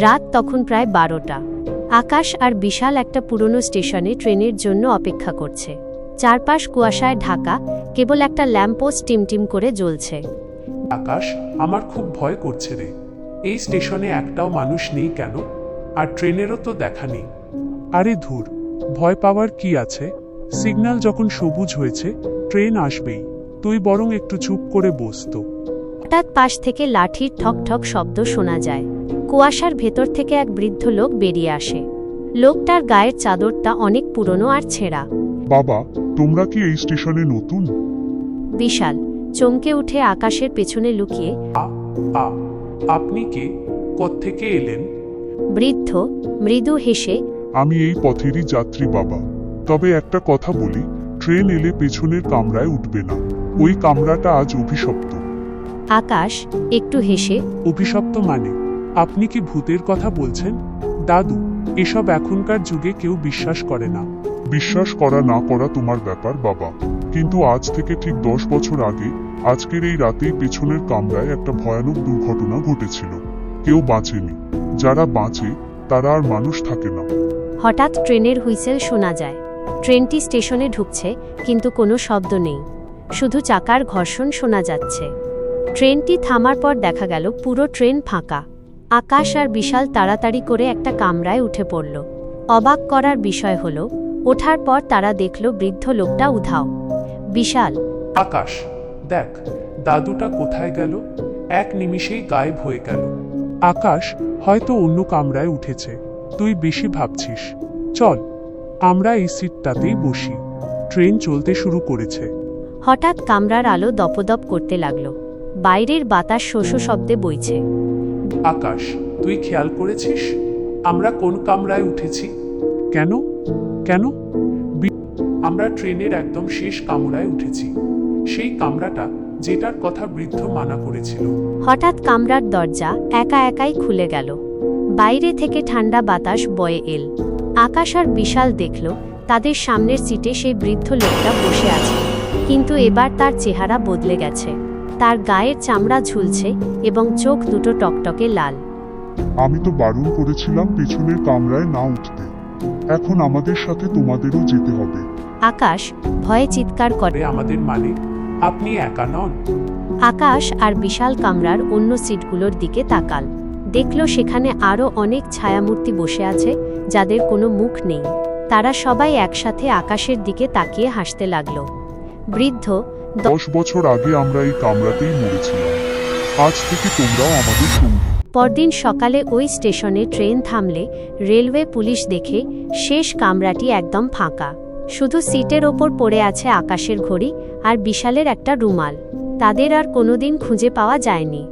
রাত তখন প্রায় 12টা। আকাশ আর বিশাল একটা পুরনো স্টেশনে ট্রেনের জন্য অপেক্ষা করছে। চারপাশ কুয়াশায় ঢাকা, কেবল একটা ল্যাম্পপোস্ট টিমটিম করে জ্বলছে। আকাশ, আমার খুব ভয় করছে রে। এই স্টেশনে একটাও মানুষ নেই কেন? আর ট্রেনেরও তো দেখা নেই। আরে ধুর, ভয় পাওয়ার কি আছে? সিগন্যাল যখন সবুজ হয়েছে ট্রেন আসবেই। তুই বরং একটু চুপ করে বসতো। হঠাৎ পাশ থেকে লাঠির ঠক ঠক শব্দ শোনা যায়। কুয়াশার ভেতর থেকে এক বৃদ্ধ লোক বেরিয়ে আসে। লোকটার গায়ের চাদরটা অনেক পুরনো আর ছেঁড়া। বাবা, তোমরা কি এই স্টেশনে নতুন? বিশাল চমকে উঠে আকাশের পেছনে লুকিয়ে, আপনি কে? কোত্থেকে এলেন? বৃদ্ধ মৃদু হেসে, আমি এই পথেরই যাত্রী বাবা। তবে একটা কথা বলি, ট্রেন এলে পেছনের কামরায় উঠবে না। ওই কামরাটা আজ অভিশপ্ত। আকাশ একটু হেসে, অভিশপ্ত মানে? আপনি কি ভূতের কথা বলছেন? দাদু, এসব এখনকার যুগে কেউ বিশ্বাস করে না। বিশ্বাস করা না করা তোমার ব্যাপার বাবা, কিন্তু আজ থেকে ঠিক 10 বছর আগে আজকের এই রাতেই পেছনের কামরায় একটা ভয়ানক দুর্ঘটনা ঘটেছিল। কেউ বাঁচেনি। যারা বাঁচে তারা আর মানুষ থাকে না। হঠাৎ ট্রেনের হুইসেল শোনা যায়। ট্রেনটি স্টেশনে ঢুকছে, কিন্তু কোনো শব্দ নেই, শুধু চাকার ঘর্ষণ শোনা যাচ্ছে। ট্রেনটি থামার পর দেখা গেল পুরো ট্রেন ফাঁকা। আকাশ আর বিশাল তাড়াতাড়ি করে একটা কামরায় উঠে পড়ল। অবাক করার বিষয় হলো, ওঠার পর তারা দেখল বৃদ্ধ লোকটা উধাও। বিশাল, আকাশ, দেখ, দাদুটা কোথায় গেল? এক নিমিষেই গায়েব হয়ে গেল। আকাশ হয়তো অন্য কামরায় উঠেছে। তুই বেশি ভাবছিস। চল, আমরা এই সিটটাতেই বসি। ট্রেন চলতে শুরু করেছে। হঠাৎ কামরার আলো দপদপ করতে লাগলো। বাইরের বাতাস শোষো শব্দে বইছে। আকাশ, তুই খেয়াল করেছিস আমরা কোন কামরায় উঠেছি? কেন কেন? আমরা ট্রেনের একদম শেষ কামরায় উঠেছি। সেই কামরাটা যেটার কথা বৃদ্ধ মানা করেছিল। হঠাৎ কামরার দরজা একা একাই খুলে গেল। বাইরে থেকে ঠান্ডা বাতাস বয়ে এল। আকাশ আর বিশাল দেখল তাদের সামনের সিটে সেই বৃদ্ধ লোকটা বসে আছে, কিন্তু এবার তার চেহারা বদলে গেছে। তার গায়ের চামড়া ঝুলছে এবং চোখ দুটো টকটকে লাল। আমি তো বারণ করেছিলাম পেছনের কামরায় না উঠতে। এখন আমাদের সাথে তোমাদেরও যেতে হবে। আকাশ ভয়ে চিৎকার করে। আমাদের মানে? আপনি একা নন। আকাশ আর বিশাল কামরার অন্য সিটগুলোর দিকে তাকাল। দেখল সেখানে আরও অনেক ছায়ামূর্তি বসে আছে, যাদের কোনো মুখ নেই। তারা সবাই একসাথে আকাশের দিকে তাকিয়ে হাসতে লাগল। বৃদ্ধ, 10 বছর আগে আমরা এই কামরাতেই মরেছিলাম। আজ থেকে তোমরাও আমাদের সঙ্গী। পরদিন সকালে ওই স্টেশনে ট্রেন থামলে রেলওয়ে পুলিশ দেখে শেষ কামরাটি একদম ফাঁকা। শুধু সিটের ওপর পড়ে আছে আকাশের ঘড়ি আর বিশালের একটা রুমাল। তাদের আর কোনোদিন খুঁজে পাওয়া যায়নি।